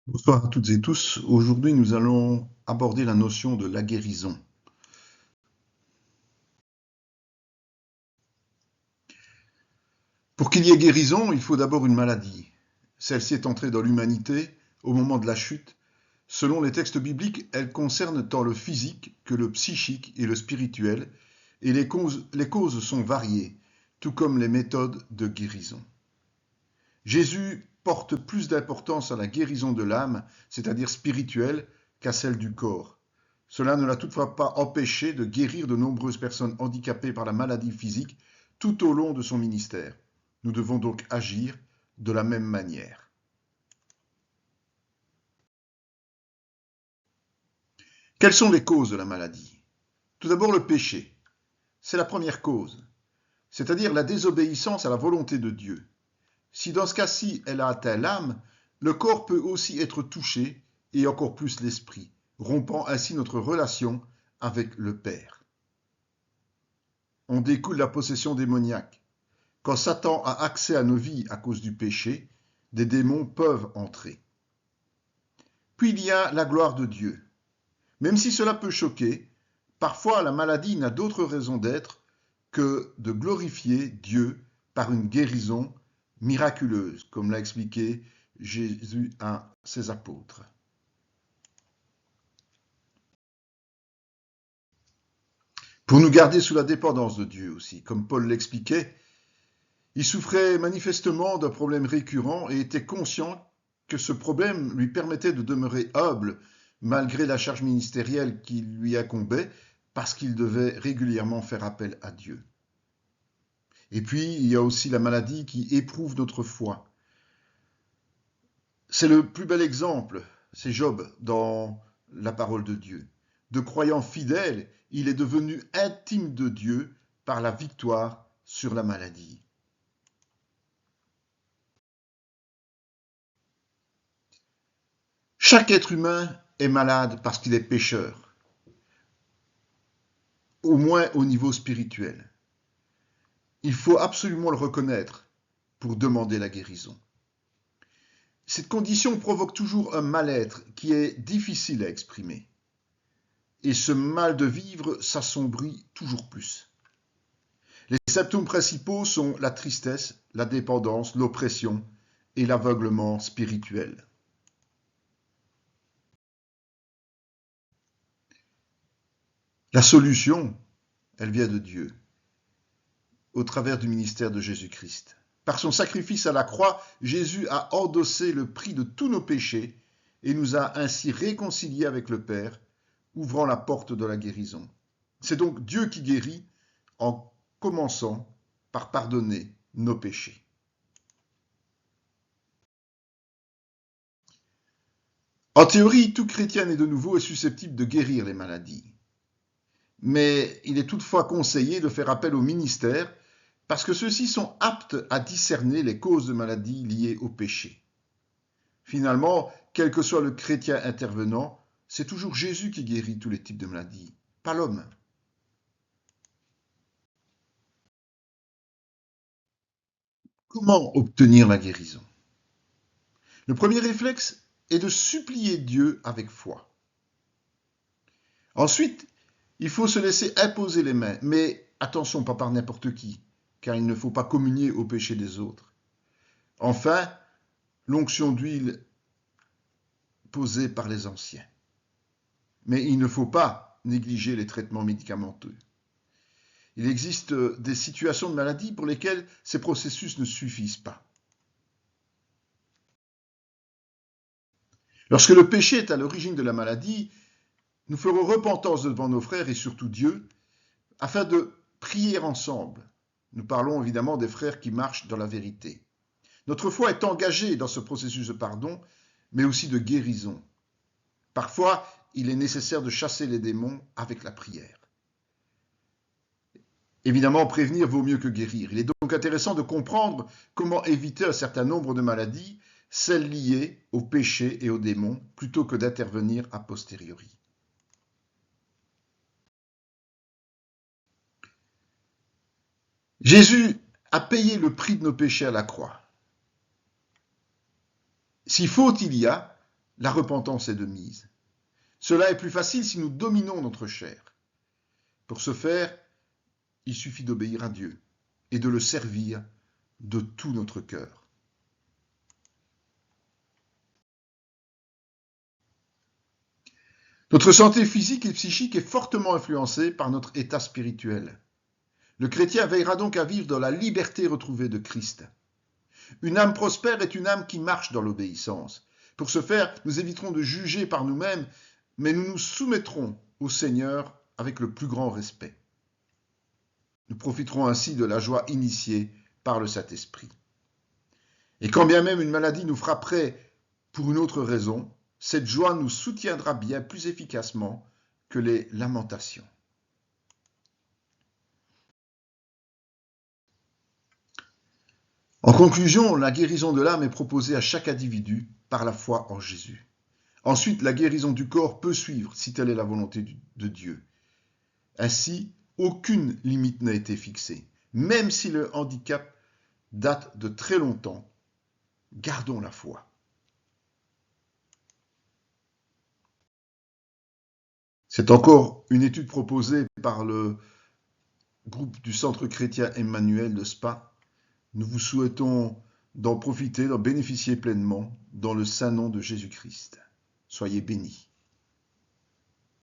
Bonsoir à toutes et tous. Aujourd'hui, nous allons aborder la notion de la guérison. Pour qu'il y ait guérison, il faut d'abord une maladie. Celle-ci est entrée dans l'humanité au moment de la chute. Selon les textes bibliques, elle concerne tant le physique que le psychique et le spirituel, et les causes sont variées, tout comme les méthodes de guérison. Jésus porte plus d'importance à la guérison de l'âme, c'est-à-dire spirituelle, qu'à celle du corps. Cela ne l'a toutefois pas empêché de guérir de nombreuses personnes handicapées par la maladie physique tout au long de son ministère. Nous devons donc agir de la même manière. Quelles sont les causes de la maladie? Tout d'abord le péché. C'est la première cause, c'est-à-dire la désobéissance à la volonté de Dieu. Si dans ce cas-ci elle a atteint l'âme, le corps peut aussi être touché et encore plus l'esprit, rompant ainsi notre relation avec le Père. On découle la possession démoniaque. Quand Satan a accès à nos vies à cause du péché, des démons peuvent entrer. Puis il y a la gloire de Dieu. Même si cela peut choquer, parfois la maladie n'a d'autre raison d'être que de glorifier Dieu par une guérison miraculeuse, comme l'a expliqué Jésus à ses apôtres. Pour nous garder sous la dépendance de Dieu aussi, comme Paul l'expliquait, il souffrait manifestement d'un problème récurrent et était conscient que ce problème lui permettait de demeurer humble malgré la charge ministérielle qui lui incombait parce qu'il devait régulièrement faire appel à Dieu. Et puis, il y a aussi la maladie qui éprouve notre foi. C'est le plus bel exemple, c'est Job dans la parole de Dieu. De croyant fidèle, il est devenu intime de Dieu par la victoire sur la maladie. Chaque être humain est malade parce qu'il est pécheur, au moins au niveau spirituel. Il faut absolument le reconnaître pour demander la guérison. Cette condition provoque toujours un mal-être qui est difficile à exprimer. Et ce mal de vivre s'assombrit toujours plus. Les symptômes principaux sont la tristesse, la dépendance, l'oppression et l'aveuglement spirituel. La solution, elle vient de Dieu, au travers du ministère de Jésus-Christ. Par son sacrifice à la croix, Jésus a endossé le prix de tous nos péchés et nous a ainsi réconciliés avec le Père, ouvrant la porte de la guérison. C'est donc Dieu qui guérit en commençant par pardonner nos péchés. En théorie, tout chrétien né de nouveau est susceptible de guérir les maladies. Mais il est toutefois conseillé de faire appel au ministère parce que ceux-ci sont aptes à discerner les causes de maladies liées au péché. Finalement, quel que soit le chrétien intervenant, c'est toujours Jésus qui guérit tous les types de maladies, pas l'homme. Comment obtenir la guérison? Le premier réflexe est de supplier Dieu avec foi. Ensuite, il faut se laisser imposer les mains, mais attention, pas par n'importe qui, car il ne faut pas communier au péché des autres. Enfin, l'onction d'huile posée par les anciens. Mais il ne faut pas négliger les traitements médicamenteux. Il existe des situations de maladie pour lesquelles ces processus ne suffisent pas. Lorsque le péché est à l'origine de la maladie, nous ferons repentance devant nos frères et surtout Dieu, afin de prier ensemble. Nous parlons évidemment des frères qui marchent dans la vérité. Notre foi est engagée dans ce processus de pardon, mais aussi de guérison. Parfois, il est nécessaire de chasser les démons avec la prière. Évidemment, prévenir vaut mieux que guérir. Il est donc intéressant de comprendre comment éviter un certain nombre de maladies, celles liées au péché et aux démons, plutôt que d'intervenir a posteriori. Jésus a payé le prix de nos péchés à la croix. Si faute il y a, la repentance est de mise. Cela est plus facile si nous dominons notre chair. Pour ce faire, il suffit d'obéir à Dieu et de le servir de tout notre cœur. Notre santé physique et psychique est fortement influencée par notre état spirituel. Le chrétien veillera donc à vivre dans la liberté retrouvée de Christ. Une âme prospère est une âme qui marche dans l'obéissance. Pour ce faire, nous éviterons de juger par nous-mêmes, mais nous nous soumettrons au Seigneur avec le plus grand respect. Nous profiterons ainsi de la joie initiée par le Saint-Esprit. Et quand bien même une maladie nous frapperait pour une autre raison, cette joie nous soutiendra bien plus efficacement que les lamentations. En conclusion, la guérison de l'âme est proposée à chaque individu par la foi en Jésus. Ensuite, la guérison du corps peut suivre si telle est la volonté de Dieu. Ainsi, aucune limite n'a été fixée. Même si le handicap date de très longtemps, gardons la foi. C'est encore une étude proposée par le groupe du Centre chrétien Emmanuel de Spa. Nous vous souhaitons d'en profiter, d'en bénéficier pleinement dans le saint nom de Jésus-Christ. Soyez bénis.